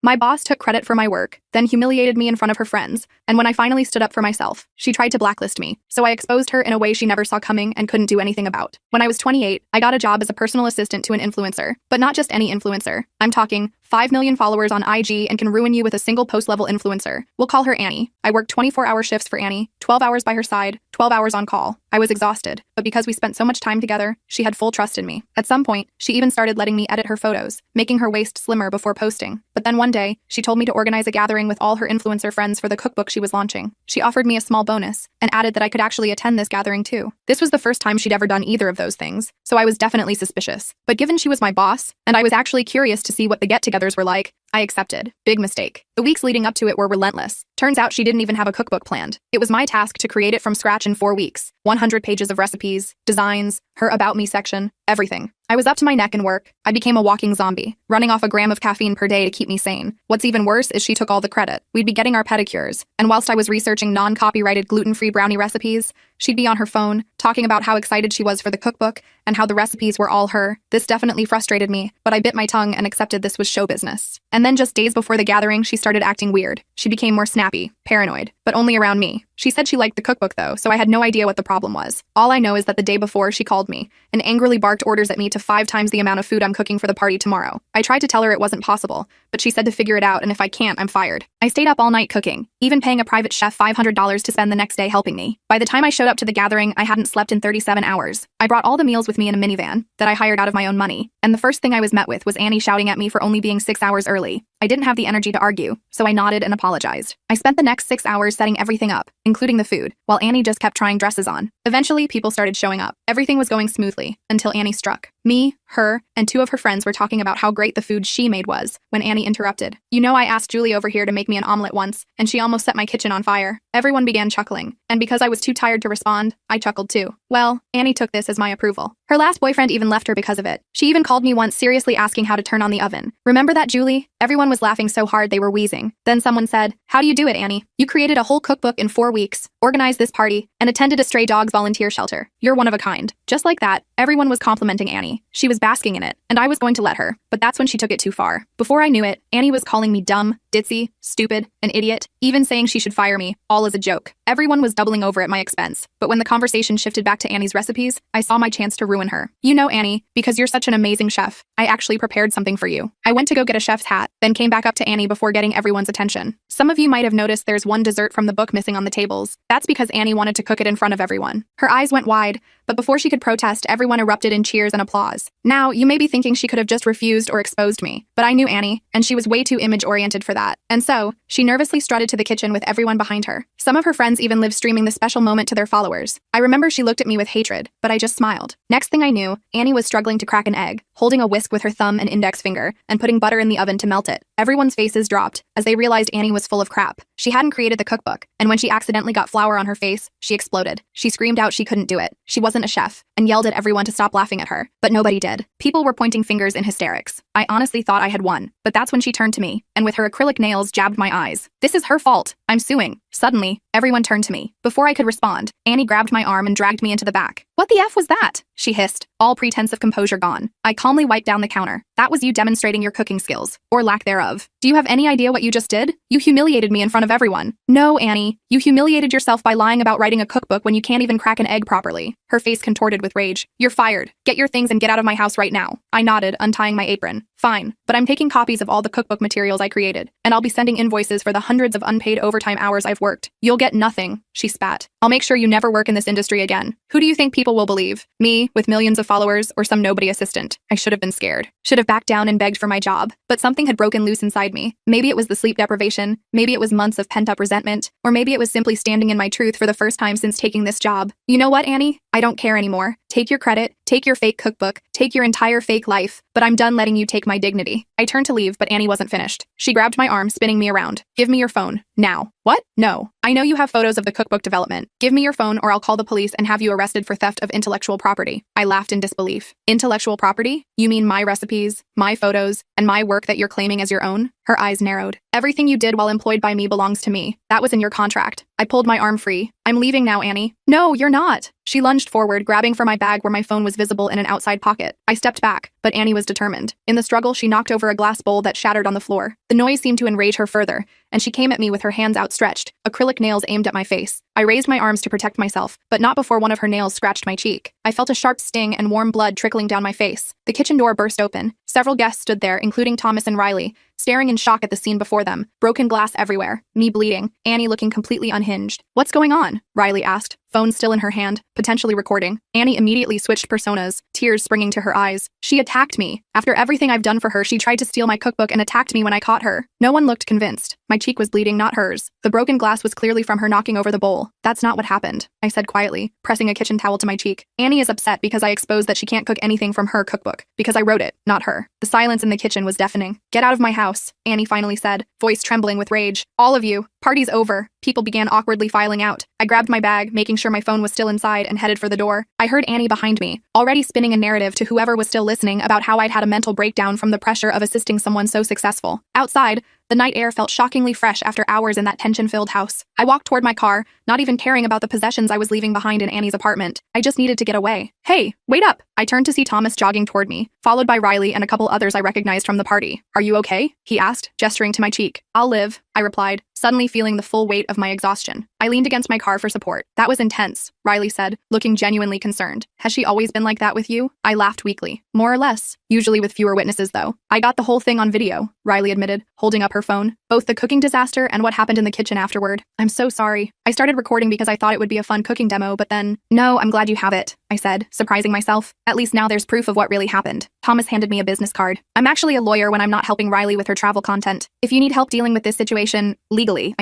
My boss took credit for my work, then humiliated me in front of her friends, and when I finally stood up for myself, she tried to blacklist me, so I exposed her in a way she never saw coming and couldn't do anything about. When I was 28, I got a job as a personal assistant to an influencer, but not just any influencer. I'm talking 5 million followers on IG and can ruin you with a single post-level influencer. We'll call her Annie. I worked 24-hour shifts for Annie, 12 hours by her side, 12 hours on call. I was exhausted, but because we spent so much time together, she had full trust in me. At some point, she even started letting me edit her photos, making her waist slimmer before posting. But then one day, she told me to organize a gathering with all her influencer friends for the cookbook she was launching. She offered me a small bonus, and added that I could actually attend this gathering too. This was the first time she'd ever done either of those things, so I was definitely suspicious. But given she was my boss, and I was actually curious to see what the get-togethers were like, I accepted. Big mistake. The weeks leading up to it were relentless. Turns out she didn't even have a cookbook planned. It was my task to create it from scratch in 4 weeks. 100 pages of recipes, designs, her About Me section, everything. I was up to my neck in work. I became a walking zombie, running off a gram of caffeine per day to keep me sane. What's even worse is she took all the credit. We'd be getting our pedicures, and whilst I was researching non-copyrighted gluten-free brownie recipes, she'd be on her phone, talking about how excited she was for the cookbook and how the recipes were all her. This definitely frustrated me, but I bit my tongue and accepted this was show business. And then just days before the gathering, she started acting weird. She became more snappy, paranoid, but only around me. She said she liked the cookbook though, so I had no idea what the problem was. All I know is that the day before, she called me and angrily barked orders at me to 5 times the amount of food I'm cooking for the party tomorrow. I tried to tell her it wasn't possible, but she said to figure it out, and if I can't, I'm fired. I stayed up all night cooking, even paying a private chef $500 to spend the next day helping me. By the time I showed up to the gathering, I hadn't slept in 37 hours. I brought all the meals with me in a minivan that I hired out of my own money, and the first thing I was met with was Annie shouting at me for only being 6 hours early. I didn't have the energy to argue, so I nodded and apologized. I spent the next 6 hours setting everything up, including the food, while Annie just kept trying dresses on. Eventually, people started showing up. Everything was going smoothly, until Annie struck. Me, her, and 2 of her friends were talking about how great the food she made was, when Annie interrupted. You know, I asked Julie over here to make me an omelet once, and she almost set my kitchen on fire. Everyone began chuckling, and because I was too tired to respond, I chuckled too. Well, Annie took this as my approval. Her last boyfriend even left her because of it. She even called me once seriously asking how to turn on the oven. Remember that, Julie? Everyone was laughing so hard they were wheezing. Then someone said, "How do you do it, Annie? You created a whole cookbook in 4 weeks, organized this party, and attended a stray dogs volunteer shelter. You're one of a kind." Just like that, everyone was complimenting Annie. She was basking in it, and I was going to let her, but that's when she took it too far. Before I knew it, Annie was calling me dumb, ditzy, stupid, an idiot, even saying she should fire me, all as a joke. Everyone was doubling over at my expense, but when the conversation shifted back to Annie's recipes, I saw my chance to ruin her. You know, Annie, because you're such an amazing chef, I actually prepared something for you. I went to go get a chef's hat, then came back up to Annie before getting everyone's attention. Some of you might have noticed there's one dessert from the book missing on the tables. That's because Annie wanted to cook it in front of everyone. Her eyes went wide, but before she could protest, everyone erupted in cheers and applause. Now, you may be thinking she could have just refused or exposed me, but I knew Annie, and she was way too image-oriented for that. And so, she nervously strutted to the kitchen with everyone behind her. Some of her friends even live streaming the special moment to their followers. I remember she looked at me with hatred, but I just smiled. Next thing I knew, Annie was struggling to crack an egg, holding a whisk with her thumb and index finger, and putting butter in the oven to melt it. Everyone's faces dropped, as they realized Annie was full of crap. She hadn't created the cookbook, and when she accidentally got flour on her face, she exploded. She screamed out she couldn't do it. She wasn't a chef, and yelled at everyone to stop laughing at her, but nobody did. People were pointing fingers in hysterics. I honestly thought I had won, but that's when she turned to me, and with her acrylic nails jabbed my eyes. This is her fault. I'm suing. Suddenly, everyone turned to me. Before I could respond, Annie grabbed my arm and dragged me into the back. "What the F was that?" she hissed, all pretense of composure gone. I calmly wiped down the counter. "That was you demonstrating your cooking skills, or lack thereof. Do you have any idea what you just did? You humiliated me in front of everyone." "No, Annie. You humiliated yourself by lying about writing a cookbook when you can't even crack an egg properly." Her face contorted with rage. "You're fired. Get your things and get out of my house right now." I nodded, untying my apron. "Fine, but I'm taking copies of all the cookbook materials I created, and I'll be sending invoices for the hundreds of unpaid overtime hours I've worked." "You'll get nothing," she spat. "I'll make sure you never work in this industry again." Who do you think people will believe? Me, with millions of followers, or some nobody assistant? I should have been scared. Should have backed down and begged for my job. But something had broken loose inside me. Maybe it was the sleep deprivation, maybe it was months of pent-up resentment, or maybe it was simply standing in my truth for the first time since taking this job. You know what, Annie? I don't care anymore. Take your credit, take your fake cookbook, take your entire fake life, but I'm done letting you take my dignity. I turned to leave, but Annie wasn't finished. She grabbed my arm, spinning me around. "Give me your phone, now." "What? No. I know you have photos of the cookbook development. Give me your phone or I'll call the police and have you arrested for theft of intellectual property." I laughed in disbelief. "Intellectual property? You mean my recipes, my photos, and my work that you're claiming as your own?" Her eyes narrowed. "Everything you did while employed by me belongs to me. That was in your contract." I pulled my arm free. "I'm leaving now, Annie." "No, you're not." She lunged forward, grabbing for my bag where my phone was visible in an outside pocket. I stepped back, but Annie was determined. In the struggle, she knocked over a glass bowl that shattered on the floor. The noise seemed to enrage her further, and she came at me with her hands outstretched, acrylic nails aimed at my face. I raised my arms to protect myself, but not before one of her nails scratched my cheek. I felt a sharp sting and warm blood trickling down my face. The kitchen door burst open. Several guests stood there, including Thomas and Riley, staring in shock at the scene before them. Broken glass everywhere, me bleeding, Annie looking completely unhinged. "What's going on?" Riley asked, phone still in her hand, potentially recording. Annie immediately switched personas, tears springing to her eyes. "She attacked me. After everything I've done for her, she tried to steal my cookbook and attacked me when I caught her." No one looked convinced. My cheek was bleeding, not hers. The broken glass was clearly from her knocking over the bowl. "That's not what happened," I said quietly, pressing a kitchen towel to my cheek. "Annie is upset because I exposed that she can't cook anything from her cookbook, because I wrote it, not her." The silence in the kitchen was deafening. "Get out of my house," Annie finally said, voice trembling with rage. "All of you. Party's over." People began awkwardly filing out. I grabbed my bag, making sure my phone was still inside, and headed for the door. I heard Annie behind me, already spinning a narrative to whoever was still listening about how I'd had a mental breakdown from the pressure of assisting someone so successful. Outside, the night air felt shockingly fresh after hours in that tension-filled house. I walked toward my car, not even caring about the possessions I was leaving behind in Annie's apartment. I just needed to get away. "Hey, wait up!" I turned to see Thomas jogging toward me, followed by Riley and a couple others I recognized from the party. "Are you okay?" he asked, gesturing to my cheek. "I'll live," I replied, suddenly feeling the full weight of my exhaustion. I leaned against my car for support. "That was intense," Riley said, looking genuinely concerned. "Has she always been like that with you?" I laughed weakly. "More or less. Usually with fewer witnesses, though." "I got the whole thing on video," Riley admitted, holding up her phone. "Both the cooking disaster and what happened in the kitchen afterward." "I'm so sorry. I started recording because I thought it would be a fun cooking demo, but then—" "No, I'm glad you have it," I said, surprising myself. "At least now there's proof of what really happened." Thomas handed me a business card. "I'm actually a lawyer when I'm not helping Riley with her travel content. If you need help dealing with this situation, legally,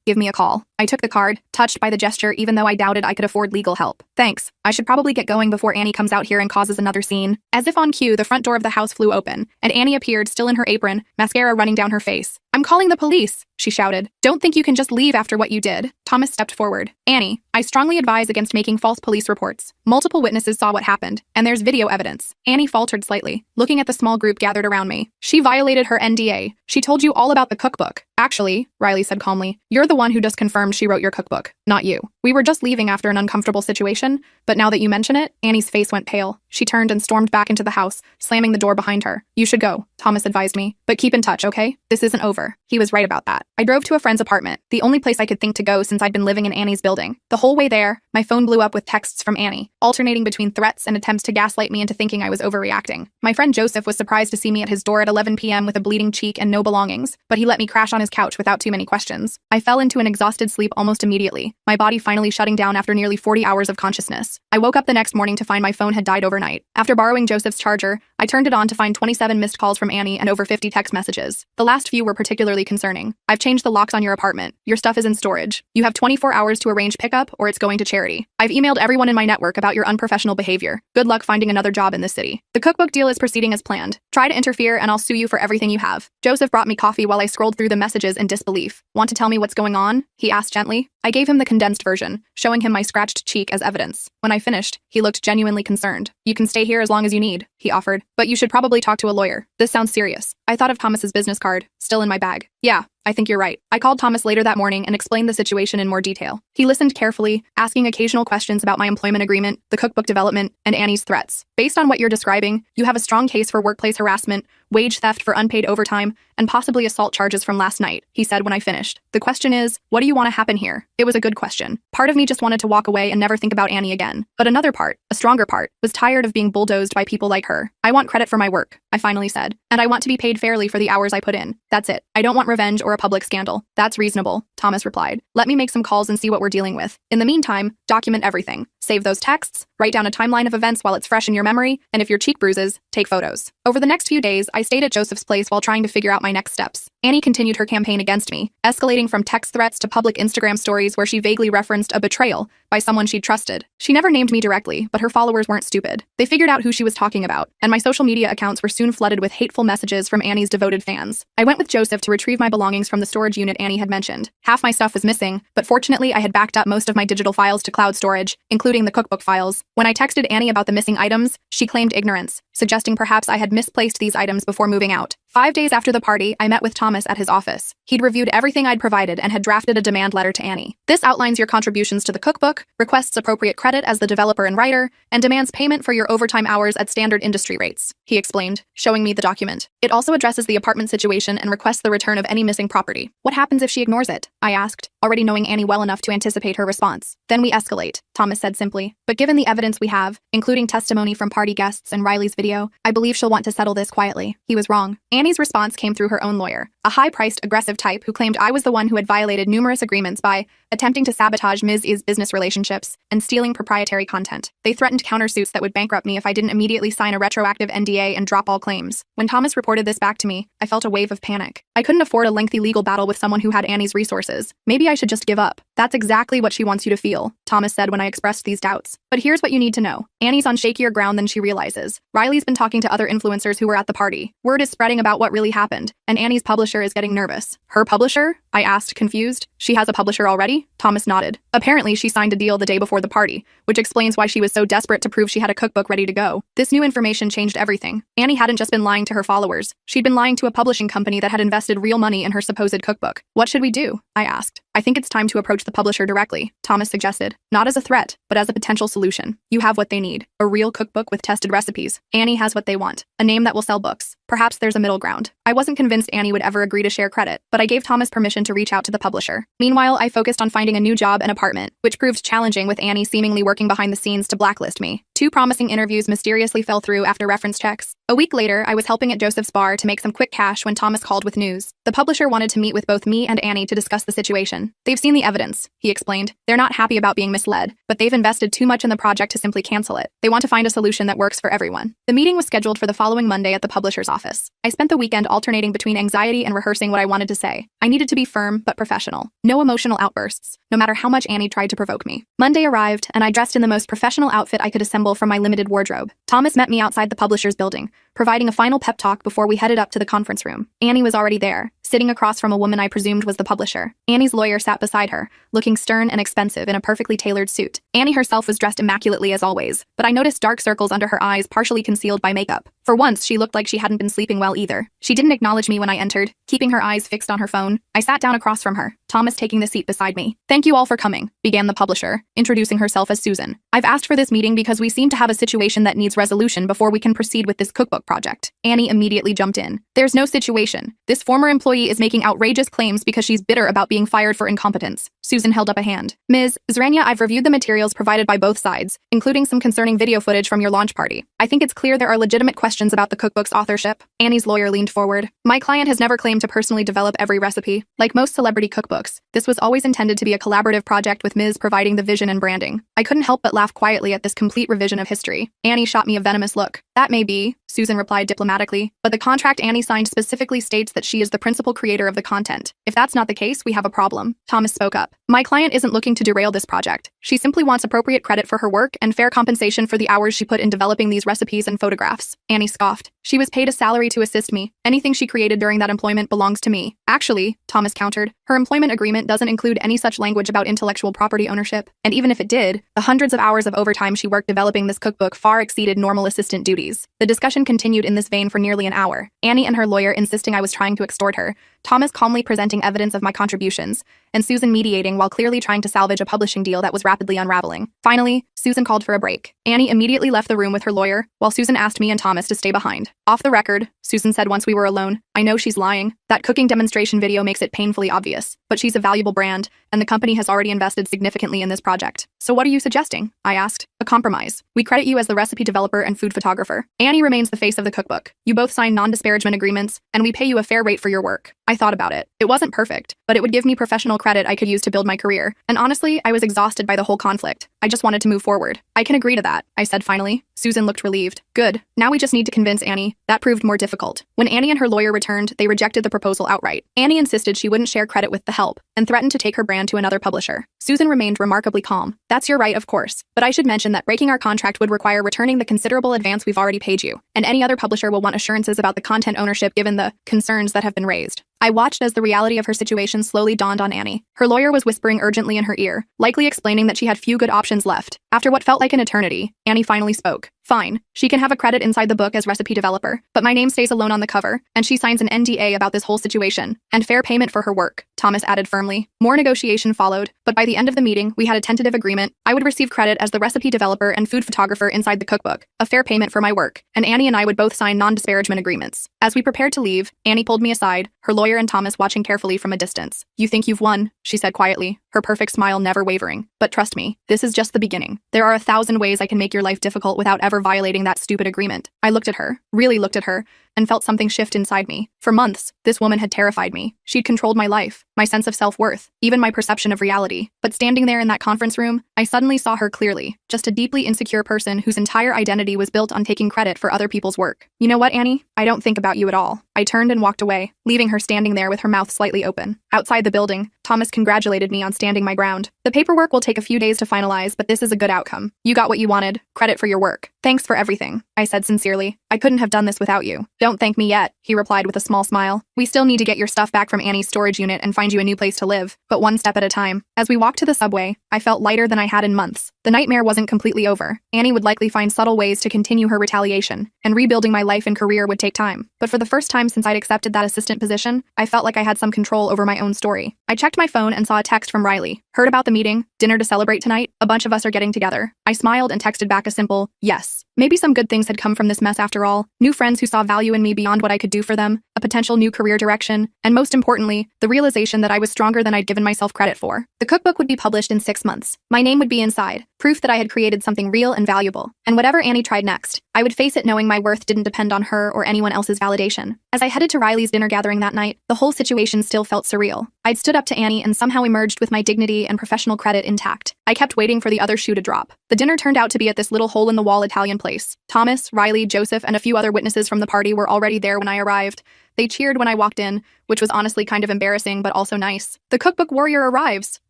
give me a call." I took the card, touched by the gesture even though I doubted I could afford legal help. "Thanks. I should probably get going before Annie comes out here and causes another scene." As if on cue, the front door of the house flew open, and Annie appeared, still in her apron, mascara running down her face. "I'm calling the police," she shouted. "Don't think you can just leave after what you did." Thomas stepped forward. "Annie, I strongly advise against making false police reports. Multiple witnesses saw what happened, and there's video evidence." Annie faltered slightly, looking at the small group gathered around me. "She violated her NDA. She told you all about the cookbook." "Actually," Riley said calmly, "you're the one who just confirmed she wrote your cookbook, not you. We were just leaving after an uncomfortable situation, but now that you mention it," Annie's face went pale. She turned and stormed back into the house, slamming the door behind her. "You should go," Thomas advised me, "but keep in touch, okay? This isn't over." He was right about that. I drove to a friend's apartment, the only place I could think to go since I'd been living in Annie's building. The whole way there, my phone blew up with texts from Annie, alternating between threats and attempts to gaslight me into thinking I was overreacting. My friend Joseph was surprised to see me at his door at 11 p.m. with a bleeding cheek and no belongings, but he let me crash on his couch without too many questions. I fell into an exhausted sleep almost immediately, my body finally shutting down after nearly 40 hours of consciousness. I woke up the next morning to find my phone had died overnight. After borrowing Joseph's charger, I turned it on to find 27 missed calls from Annie and over 50 text messages. The last few were particularly concerning. "I've changed the locks on your apartment. Your stuff is in storage. You have 24 hours to arrange pickup or it's going to charity. I've emailed everyone in my network about your unprofessional behavior. Good luck finding another job in this city. The cookbook deal is proceeding as planned. Try to interfere and I'll sue you for everything you have." Joseph brought me coffee while I scrolled through the messages in disbelief. "Want to tell me what's going on?" he asked gently. I gave him the condensed version, showing him my scratched cheek as evidence. When I finished, he looked genuinely concerned. "You can stay here as long as you need," he offered, "but you should probably talk to a lawyer. This sounds serious." I thought of Thomas's business card, still in my bag. "Yeah, I think you're right." I called Thomas later that morning and explained the situation in more detail. He listened carefully, asking occasional questions about my employment agreement, the cookbook development, and Annie's threats. "Based on what you're describing, you have a strong case for workplace harassment, wage theft for unpaid overtime, and possibly assault charges from last night," he said when I finished. "The question is, what do you want to happen here?" It was a good question. Part of me just wanted to walk away and never think about Annie again. But another part, a stronger part, was tired of being bulldozed by people like her. "I want credit for my work," I finally said, "and I want to be paid fairly for the hours I put in. That's it. I don't want revenge or a public scandal." "That's reasonable," Thomas replied. "Let me make some calls and see what we're dealing with. In the meantime, document everything. Save those texts, write down a timeline of events while it's fresh in your memory, and if your cheek bruises, take photos." Over the next few days, I stayed at Joseph's place while trying to figure out my next steps. Annie continued her campaign against me, escalating from text threats to public Instagram stories where she vaguely referenced a betrayal by someone she'd trusted. She never named me directly, but her followers weren't stupid. They figured out who she was talking about, and my social media accounts were soon flooded with hateful messages from Annie's devoted fans. I went with Joseph to retrieve my belongings from the storage unit Annie had mentioned. Half my stuff was missing, but fortunately I had backed up most of my digital files to cloud storage, including the cookbook files. When I texted Annie about the missing items, she claimed ignorance, suggesting perhaps I had misplaced these items before moving out. 5 days after the party, I met with Thomas at his office. He'd reviewed everything I'd provided and had drafted a demand letter to Annie. This outlines your contributions to the cookbook, requests appropriate credit as the developer and writer, and demands payment for your overtime hours at standard industry rates, he explained, showing me the document. It also addresses the apartment situation and requests the return of any missing property. What happens if she ignores it? I asked, already knowing Annie well enough to anticipate her response. Then we escalate, Thomas said simply. But given the evidence we have, including testimony from party guests and Riley's video, I believe she'll want to settle this quietly. He was wrong. Annie's response came through her own lawyer, a high-priced, aggressive type who claimed I was the one who had violated numerous agreements by attempting to sabotage Ms. I's business relationships and stealing proprietary content. They threatened countersuits that would bankrupt me if I didn't immediately sign a retroactive NDA and drop all claims. When Thomas reported this back to me, I felt a wave of panic. I couldn't afford a lengthy legal battle with someone who had Annie's resources. Maybe I should just give up. That's exactly what she wants you to feel, Thomas said when I expressed these doubts. But here's what you need to know. Annie's on shakier ground than she realizes. Riley's been talking to other influencers who were at the party. Word is spreading about what really happened, and Annie's publisher is getting nervous. Her publisher? I asked, confused. She has a publisher already? Thomas nodded. Apparently, she signed a deal the day before the party, which explains why she was so desperate to prove she had a cookbook ready to go. This new information changed everything. Annie hadn't just been lying to her followers. She'd been lying to a publishing company that had invested real money in her supposed cookbook. What should we do? I asked. I think it's time to approach the publisher directly, Thomas suggested. Not as a threat, but as a potential solution. You have what they need. A real cookbook with tested recipes. Annie has what they want. A name that will sell books. Perhaps there's a middle ground. I wasn't convinced Annie would ever agree to share credit, but I gave Thomas permission to reach out to the publisher. Meanwhile, I focused on finding a new job and apartment, which proved challenging with Annie seemingly working behind the scenes to blacklist me. 2 promising interviews mysteriously fell through after reference checks. A week later, I was helping at Joseph's bar to make some quick cash when Thomas called with news. The publisher wanted to meet with both me and Annie to discuss the situation. They've seen the evidence, he explained. They're not happy about being misled, but they've invested too much in the project to simply cancel it. They want to find a solution that works for everyone. The meeting was scheduled for the following Monday at the publisher's office. I spent the weekend alternating between anxiety and rehearsing what I wanted to say. I needed to be firm but professional. No emotional outbursts, no matter how much Annie tried to provoke me. Monday arrived, and I dressed in the most professional outfit I could assemble from my limited wardrobe. Thomas met me outside the publisher's building, providing a final pep talk before we headed up to the conference room. Annie was already there, sitting across from a woman I presumed was the publisher. Annie's lawyer sat beside her, looking stern and expensive in a perfectly tailored suit. Annie herself was dressed immaculately as always, but I noticed dark circles under her eyes partially concealed by makeup. For once, she looked like she hadn't been sleeping well either. She didn't acknowledge me when I entered, keeping her eyes fixed on her phone. I sat down across from her, Thomas taking the seat beside me. "Thank you all for coming," began the publisher, introducing herself as Susan. "I've asked for this meeting because we seem to have a situation that needs resolution before we can proceed with this cookbook project." Annie immediately jumped in. "There's no situation. This former employee is making outrageous claims because she's bitter about being fired for incompetence." Susan held up a hand. "Ms. Zrania, I've reviewed the materials provided by both sides, including some concerning video footage from your launch party. I think it's clear there are legitimate questions about the cookbook's authorship." Annie's lawyer leaned forward. "My client has never claimed to personally develop every recipe. Like most celebrity cookbooks, this was always intended to be a collaborative project with Ms. providing the vision and branding." I couldn't help but laugh quietly at this complete revision of history. Annie shot me a venomous look. "That may be," Susan replied diplomatically, "but the contract Annie signed specifically states that she is the principal creator of the content. If that's not the case, we have a problem." Thomas spoke up. "My client isn't looking to derail this project. She simply wants appropriate credit for her work and fair compensation for the hours she put in developing these recipes and photographs." Annie scoffed. "She was paid a salary to assist me. Anything she created during that employment belongs to me." "Actually," Thomas countered, "her employment agreement doesn't include any such language about intellectual property ownership. And even if it did, the hundreds of hours of overtime she worked developing this cookbook far exceeded normal assistant duties." The discussion continued in this vein for nearly an hour, Annie and her lawyer insisting I was trying to extort her, Thomas calmly presenting evidence of my contributions, and Susan mediating while clearly trying to salvage a publishing deal that was rapidly unraveling. Finally, Susan called for a break. Annie immediately left the room with her lawyer, while Susan asked me and Thomas to stay behind. "Off the record," Susan said once we were alone, "I know she's lying. That cooking demonstration video makes it painfully obvious. But she's a valuable brand, and the company has already invested significantly in this project. So what are you suggesting?" I asked. "A compromise. We credit you as the recipe developer and food photographer. Annie remains the face of the cookbook. You both sign non-disparagement agreements, and we pay you a fair rate for your work." I thought about it. It wasn't perfect, but it would give me professional credit I could use to build my career. And honestly, I was exhausted by the whole conflict. I just wanted to move forward. "I can agree to that," I said finally. Susan looked relieved. "Good. Now we just need to convince Annie." That proved more difficult. When Annie and her lawyer returned, they rejected the proposal outright. Annie insisted she wouldn't share credit with the help, and threatened to take her brand to another publisher. Susan remained remarkably calm. "That's your right, of course. But I should mention that breaking our contract would require returning the considerable advance we've already paid you, and any other publisher will want assurances about the content ownership given the concerns that have been raised." I watched as the reality of her situation slowly dawned on Annie. Her lawyer was whispering urgently in her ear, likely explaining that she had few good options left. After what felt like an eternity, Annie finally spoke. Fine, she can have a credit inside the book as recipe developer, but my name stays alone on the cover, and she signs an NDA about this whole situation, and fair payment for her work, Thomas added firmly. More negotiation followed, but by the end of the meeting, we had a tentative agreement. I would receive credit as the recipe developer and food photographer inside the cookbook, a fair payment for my work, and Annie and I would both sign non-disparagement agreements. As we prepared to leave, Annie pulled me aside, her lawyer and Thomas watching carefully from a distance. You think you've won, she said quietly, her perfect smile never wavering. But trust me, this is just the beginning. There are 1,000 ways I can make your life difficult without ever violating that stupid agreement. I looked at her, really looked at her, and felt something shift inside me. For months, this woman had terrified me. She'd controlled my life, my sense of self-worth, even my perception of reality. But standing there in that conference room, I suddenly saw her clearly, just a deeply insecure person whose entire identity was built on taking credit for other people's work. You know what, Annie? I don't think about you at all. I turned and walked away, leaving her standing there with her mouth slightly open. Outside the building, Thomas congratulated me on standing my ground. The paperwork will take a few days to finalize, but this is a good outcome. You got what you wanted, credit for your work. Thanks for everything, I said sincerely. I couldn't have done this without you. Don't thank me yet, he replied with a small smile. We still need to get your stuff back from Annie's storage unit and find you a new place to live, but one step at a time. As we walked to the subway, I felt lighter than I had in months. The nightmare wasn't completely over. Annie would likely find subtle ways to continue her retaliation, and rebuilding my life and career would take time. But for the first time since I'd accepted that assistant position, I felt like I had some control over my own story. I checked my phone and saw a text from Riley. Heard about the meeting? Dinner to celebrate tonight? A bunch of us are getting together. I smiled and texted back a simple, yes. Maybe some good things had come from this mess after all. New friends who saw value in me beyond what I could do for them, a potential new career direction, and most importantly, the realization that I was stronger than I'd given myself credit for. The cookbook would be published in 6 months. My name would be inside, proof that I had created something real and valuable. And whatever Annie tried next, I would face it knowing my worth didn't depend on her or anyone else's validation. As I headed to Riley's dinner gathering that night, the whole situation still felt surreal. I'd stood up to Annie and somehow emerged with my dignity and professional credit intact. I kept waiting for the other shoe to drop. The dinner turned out to be at this little hole-in-the-wall Italian place. Thomas, Riley, Joseph, and a few other witnesses from the party were already there when I arrived. They cheered when I walked in, which was honestly kind of embarrassing but also nice. The cookbook warrior arrives,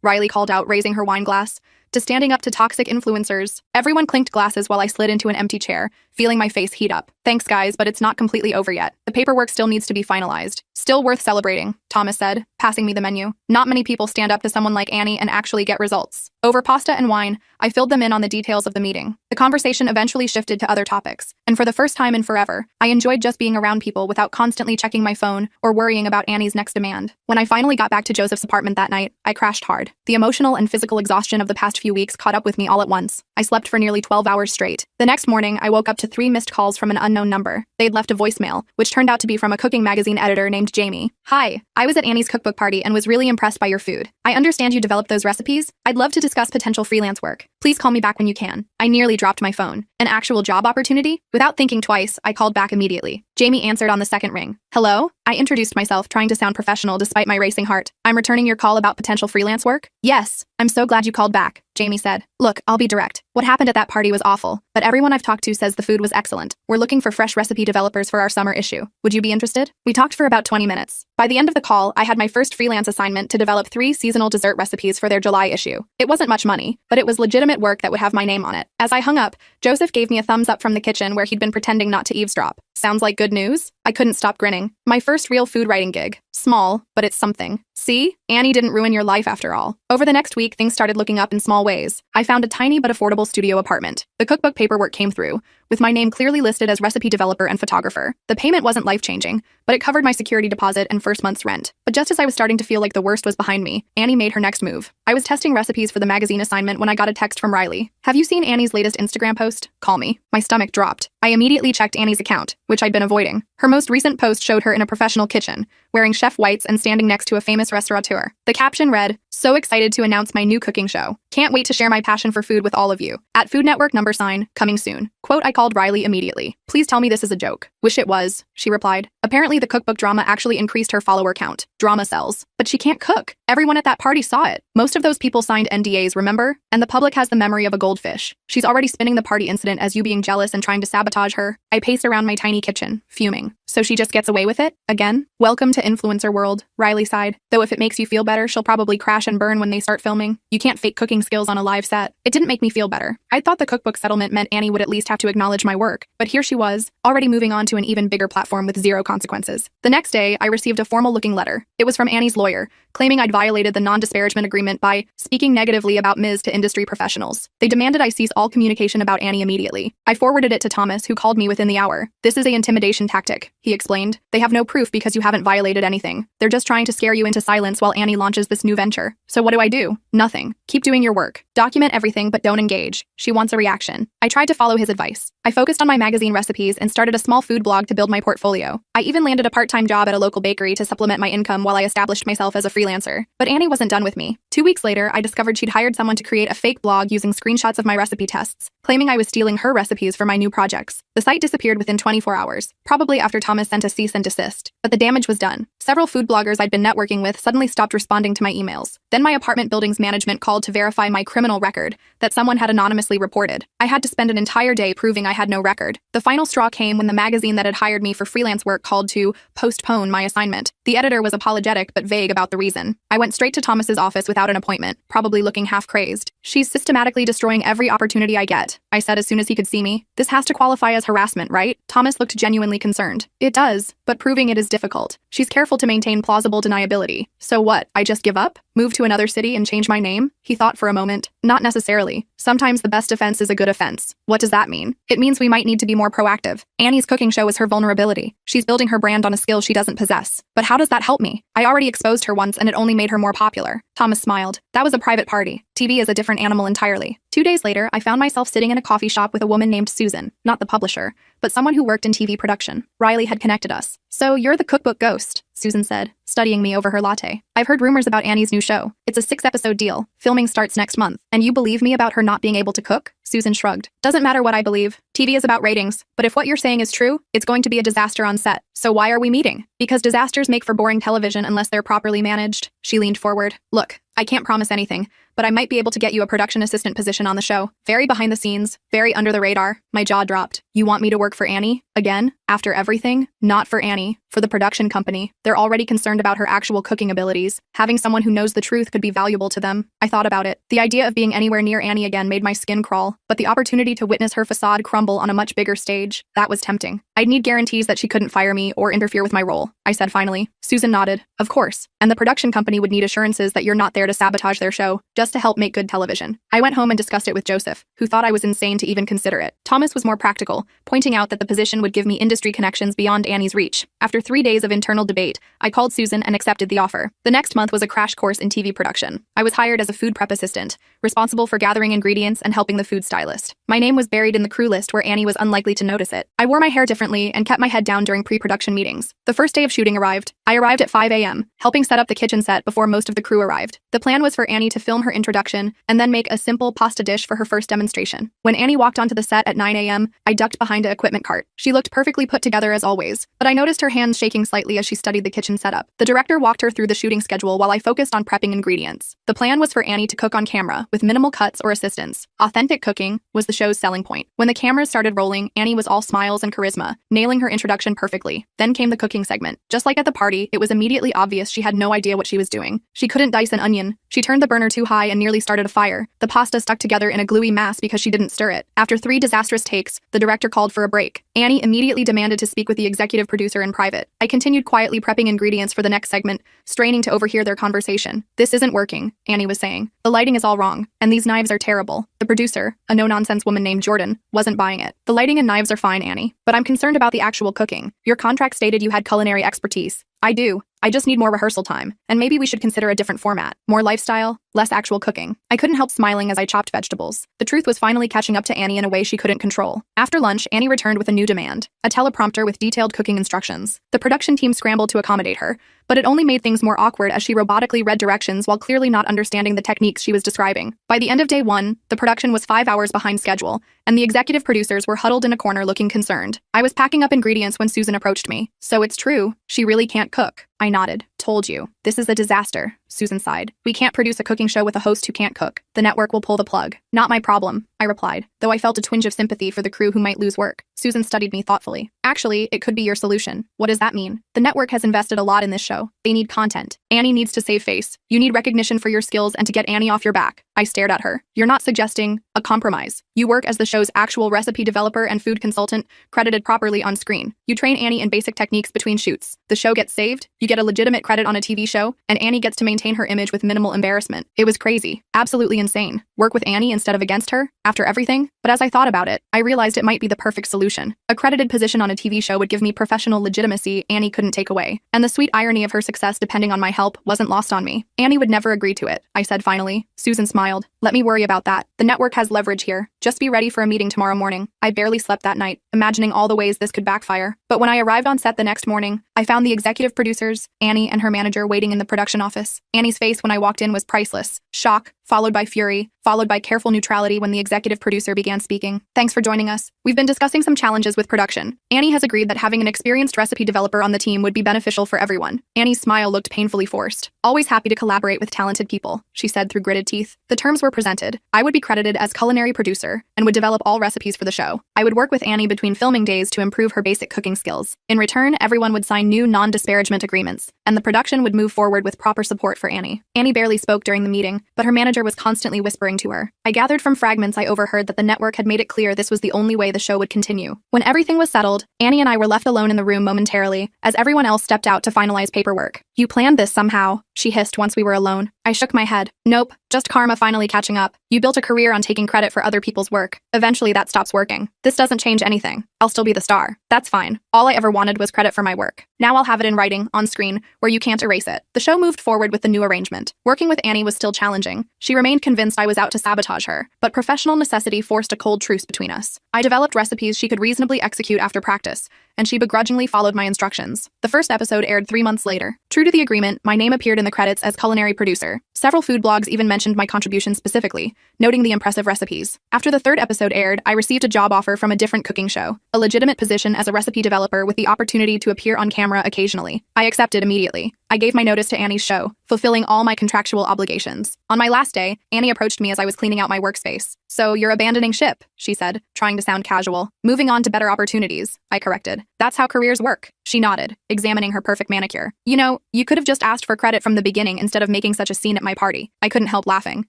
Riley called out, raising her wine glass. To standing up to toxic influencers. Everyone clinked glasses while I slid into an empty chair, feeling my face heat up. Thanks guys, but it's not completely over yet. The paperwork still needs to be finalized. Still worth celebrating, Thomas said, passing me the menu. Not many people stand up to someone like Annie and actually get results. Over pasta and wine, I filled them in on the details of the meeting. The conversation eventually shifted to other topics, and for the first time in forever, I enjoyed just being around people without constantly checking my phone or worrying about Annie's next demand. When I finally got back to Joseph's apartment that night, I crashed hard. The emotional and physical exhaustion of the past few weeks caught up with me all at once. I slept for nearly 12 hours straight. The next morning, I woke up to 3 missed calls from an unknown number. They'd left a voicemail, which turned out to be from a cooking magazine editor named Jamie. Hi, I was at Annie's cookbook party and was really impressed by your food. I understand you developed those recipes. I'd love to discuss potential freelance work. Please call me back when you can. I nearly dropped my phone. An actual job opportunity? Without thinking twice, I called back immediately. Jamie answered on the second ring. Hello? I introduced myself, trying to sound professional despite my racing heart. I'm returning your call about potential freelance work? Yes. I'm so glad you called back, Jamie said. Look, I'll be direct. What happened at that party was awful, but everyone I've talked to says the food was excellent. We're looking for fresh recipe developers for our summer issue. Would you be interested? We talked for about 20 minutes. By the end of the call, I had my first freelance assignment to develop 3 seasonal dessert recipes for their July issue. It wasn't much money, but it was legitimate work that would have my name on it. As I hung up, Joseph gave me a thumbs up from the kitchen where he'd been pretending not to eavesdrop. Sounds like good news? I couldn't stop grinning. My first real food writing gig. Small, but it's something. See? Annie didn't ruin your life after all. Over the next week, things started looking up in small ways. I found a tiny but affordable studio apartment. The cookbook paperwork came through, with my name clearly listed as recipe developer and photographer. The payment wasn't life-changing, but it covered my security deposit and first month's rent. But just as I was starting to feel like the worst was behind me, Annie made her next move. I was testing recipes for the magazine assignment when I got a text from Riley. Have you seen Annie's latest Instagram post? Call me. My stomach dropped. I immediately checked Annie's account, which I'd been avoiding. Her most recent post showed her in a professional kitchen, wearing chef whites and standing next to a famous restaurateur. The caption read, "So excited to announce my new cooking show. Can't wait to share my passion for food with all of you. At Food Network #, coming soon." Quote, I called Riley immediately. Please tell me this is a joke. Wish it was, she replied. Apparently the cookbook drama actually increased her follower count. Drama sells. But she can't cook. Everyone at that party saw it. Most of those people signed NDAs, remember? And the public has the memory of a goldfish. She's already spinning the party incident as you being jealous and trying to sabotage her. I paced around my tiny kitchen, fuming. So she just gets away with it? Again? Welcome to influencer world, Riley sighed. Though if it makes you feel better, she'll probably crash crash and burn when they start filming. You can't fake cooking skills on a live set. It didn't make me feel better. I thought the cookbook settlement meant Annie would at least have to acknowledge my work, but here she was, already moving on to an even bigger platform with zero consequences. The next day, I received a formal-looking letter. It was from Annie's lawyer, claiming I'd violated the non-disparagement agreement by speaking negatively about Ms. to industry professionals. They demanded I cease all communication about Annie immediately. I forwarded it to Thomas, who called me within the hour. This is an intimidation tactic, he explained. They have no proof because you haven't violated anything. They're just trying to scare you into silence while Annie launches this new venture. So what do? Nothing. Keep doing your work. Document everything but don't engage. She wants a reaction. I tried to follow his advice. I focused on my magazine recipes and started a small food blog to build my portfolio. I even landed a part-time job at a local bakery to supplement my income while I established myself as a freelancer. But Annie wasn't done with me. 2 weeks later, I discovered she'd hired someone to create a fake blog using screenshots of my recipe tests, claiming I was stealing her recipes for my new projects. The site disappeared within 24 hours, probably after Thomas sent a cease and desist. But the damage was done. Several food bloggers I'd been networking with suddenly stopped responding to my emails. Then my apartment building's management called to verify my criminal record that someone had anonymously reported. I had to spend an entire day proving I had no record. The final straw came when the magazine that had hired me for freelance work called to postpone my assignment. The editor was apologetic but vague about the reason. I went straight to Thomas's office without an appointment, probably looking half crazed. She's systematically destroying every opportunity I get, I said as soon as he could see me. This has to qualify as harassment, right? Thomas looked genuinely concerned. It does, but proving it is difficult. She's careful to maintain plausible deniability. So what, I just give up? Move to another city and change my name? He thought for a moment. Not necessarily. Sometimes the best offense is a good offense. What does that mean? It means we might need to be more proactive. Annie's cooking show is her vulnerability. She's building her brand on a skill she doesn't possess. But how does that help me? I already exposed her once and it only made her more popular. Thomas smiled. That was a private party. TV is a different animal entirely. 2 days later, I found myself sitting in a coffee shop with a woman named Susan, not the publisher, but someone who worked in TV production. Riley had connected us. So you're the cookbook ghost, Susan said, studying me over her latte. I've heard rumors about Annie's new show. It's a 6-episode deal. Filming starts next month. And you believe me about her not being able to cook? Susan shrugged. Doesn't matter what I believe. TV is about ratings. But if what you're saying is true, it's going to be a disaster on set. So why are we meeting? Because disasters make for boring television unless they're properly managed. She leaned forward. Look, I can't promise anything, but I might be able to get you a production assistant position on the show. Very behind the scenes, very under the radar. My jaw dropped. You want me to work for Annie? Again? After everything? Not for Annie. For the production company. They're already concerned about her actual cooking abilities. Having someone who knows the truth could be valuable to them. I thought about it. The idea of being anywhere near Annie again made my skin crawl, but the opportunity to witness her facade crumble on a much bigger stage, that was tempting. I'd need guarantees that she couldn't fire me or interfere with my role, I said finally. Susan nodded. Of course. And the production company would need assurances that you're not there to sabotage their show, just to help make good television. I went home and discussed it with Joseph, who thought I was insane to even consider it. Thomas was more practical, pointing out that the position would give me industry connections beyond Annie's reach. After 3 days of internal debate, I called Susan and accepted the offer. The next month was a crash course in TV production. I was hired as a food prep assistant, responsible for gathering ingredients and helping the food stylist. My name was buried in the crew list where Annie was unlikely to notice it. I wore my hair differently and kept my head down during pre-production meetings. The first day of shooting arrived. I arrived at 5 a.m., helping set up the kitchen set before most of the crew arrived. The plan was for Annie to film her introduction and then make a simple pasta dish for her first demonstration. When Annie walked onto the set at 9 a.m., I ducked behind an equipment cart. She looked perfectly put together as always, but I noticed her hands shaking slightly as she studied the kitchen setup. The director walked her through the shooting schedule while I focused on prepping ingredients. The plan was for Annie to cook on camera with minimal cuts or assistance. Authentic cooking was the show's selling point. When the cameras started rolling, Annie was all smiles and charisma, nailing her introduction perfectly. Then came the cooking segment. Just like at the party, it was immediately obvious she had no idea what she was doing. She couldn't dice an onion. She turned the burner too high and nearly started a fire. The pasta stuck together in a gluey mass because she didn't stir it. After 3 disastrous takes, the director called for a break. Annie immediately demanded to speak with the executive producer in private. I continued quietly prepping ingredients for the next segment, straining to overhear their conversation. This isn't working, Annie was saying. The lighting is all wrong, and these knives are terrible. The producer, a no-nonsense woman named Jordan, wasn't buying it. The lighting and knives are fine, Annie, but I'm concerned about the actual cooking. Your contract stated you had culinary expertise. I do. I just need more rehearsal time, and maybe we should consider a different format. More lifestyle, less actual cooking. I couldn't help smiling as I chopped vegetables. The truth was finally catching up to Annie in a way she couldn't control. After lunch, Annie returned with a new demand, a teleprompter with detailed cooking instructions. The production team scrambled to accommodate her, but it only made things more awkward as she robotically read directions while clearly not understanding the techniques she was describing. By the end of day 1, the production was 5 hours behind schedule, and the executive producers were huddled in a corner looking concerned. I was packing up ingredients when Susan approached me. So it's true, she really can't cook. I nodded. Told you. This is a disaster, Susan sighed. We can't produce a cooking show with a host who can't cook. The network will pull the plug. Not my problem, I replied, though I felt a twinge of sympathy for the crew who might lose work. Susan studied me thoughtfully. Actually, it could be your solution. What does that mean? The network has invested a lot in this show. They need content. Annie needs to save face. You need recognition for your skills and to get Annie off your back. I stared at her. You're not suggesting a compromise. You work as the show's actual recipe developer and food consultant, credited properly on screen. You train Annie in basic techniques between shoots. The show gets saved, you get a legitimate credit on a TV show, and Annie gets to maintain her image with minimal embarrassment. It was crazy. Absolutely insane. Work with Annie instead of against her, after everything? But as I thought about it, I realized it might be the perfect solution. A credited position on a TV show would give me professional legitimacy Annie couldn't take away. And the sweet irony of her success depending on my help wasn't lost on me. Annie would never agree to it, I said finally. Susan smiled. Let me worry about that. The network has leverage here. Just be ready for a meeting tomorrow morning. I barely slept that night, imagining all the ways this could backfire. But when I arrived on set the next morning, I found the executive producers, Annie and her manager, waiting in the production office. Annie's face when I walked in was priceless. Shock, followed by fury, followed by careful neutrality when the executive producer began speaking. Thanks for joining us. We've been discussing some challenges with production. Annie has agreed that having an experienced recipe developer on the team would be beneficial for everyone. Annie's smile looked painfully forced. Always happy to collaborate with talented people, she said through gritted teeth. The terms were presented. I would be credited as culinary producer and would develop all recipes for the show. I would work with Annie between filming days to improve her basic cooking skills. In return, everyone would sign new non-disparagement agreements, and the production would move forward with proper support for Annie. Annie barely spoke during the meeting, but her manager was constantly whispering to her. I gathered from fragments I overheard that the network had made it clear this was the only way the show would continue. When everything was settled, Annie and I were left alone in the room momentarily, as everyone else stepped out to finalize paperwork. You planned this somehow, she hissed once we were alone. I shook my head. Nope, just karma finally catching up. You built a career on taking credit for other people's work. Eventually that stops working. This doesn't change anything. I'll still be the star. That's fine. All I ever wanted was credit for my work. Now I'll have it in writing, on screen, where you can't erase it. The show moved forward with the new arrangement. Working with Annie was still challenging. She remained convinced I was out to sabotage her, but professional necessity forced a cold truce between us. I developed recipes she could reasonably execute after practice, and she begrudgingly followed my instructions. The first episode aired 3 months later. True to the agreement, my name appeared in the credits as culinary producer. Several food blogs even mentioned my contribution specifically, noting the impressive recipes. After the 3rd episode aired, I received a job offer from a different cooking show, a legitimate position as a recipe developer with the opportunity to appear on camera occasionally. I accepted immediately. I gave my notice to Annie's show, fulfilling all my contractual obligations. On my last day, Annie approached me as I was cleaning out my workspace. So you're abandoning ship, she said, trying to sound casual. Moving on to better opportunities, I corrected. That's how careers work. She nodded, examining her perfect manicure. You know, you could have just asked for credit from the beginning instead of making such a scene at my party. I couldn't help laughing.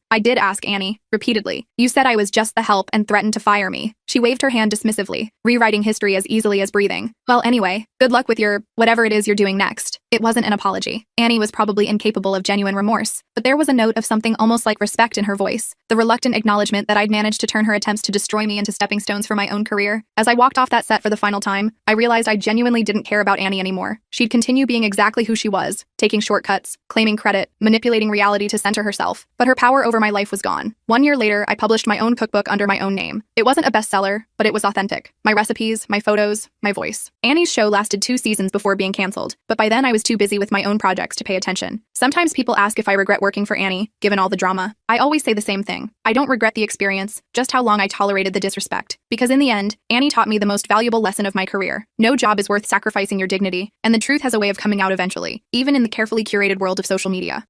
I did ask Annie, repeatedly. You said I was just the help and threatened to fire me. She waved her hand dismissively, rewriting history as easily as breathing. Well, anyway, good luck with your whatever it is you're doing next. It wasn't an apology. Annie was probably incapable of genuine remorse, but there was a note of something almost like respect in her voice, the reluctant acknowledgement that I'd managed to turn her attempts to destroy me into stepping stones for my own career. As I walked off that set for the final time, I realized I genuinely didn't care about Annie anymore. She'd continue being exactly who she was, taking shortcuts, claiming credit, manipulating reality to center herself, but her power over my life was gone. 1 year later, I published my own cookbook under my own name. It wasn't a bestseller, but it was authentic. My recipes, my photos, my voice. Annie's show lasted 2 seasons before being canceled, but by then I was too busy with my own projects to pay attention. Sometimes people ask if I regret working for Annie, given all the drama. I always say the same thing. I don't regret the experience, just how long I tolerated the disrespect. Because in the end, Annie taught me the most valuable lesson of my career. No job is worth sacrificing your dignity, and the truth has a way of coming out eventually, even in the carefully curated world of social media.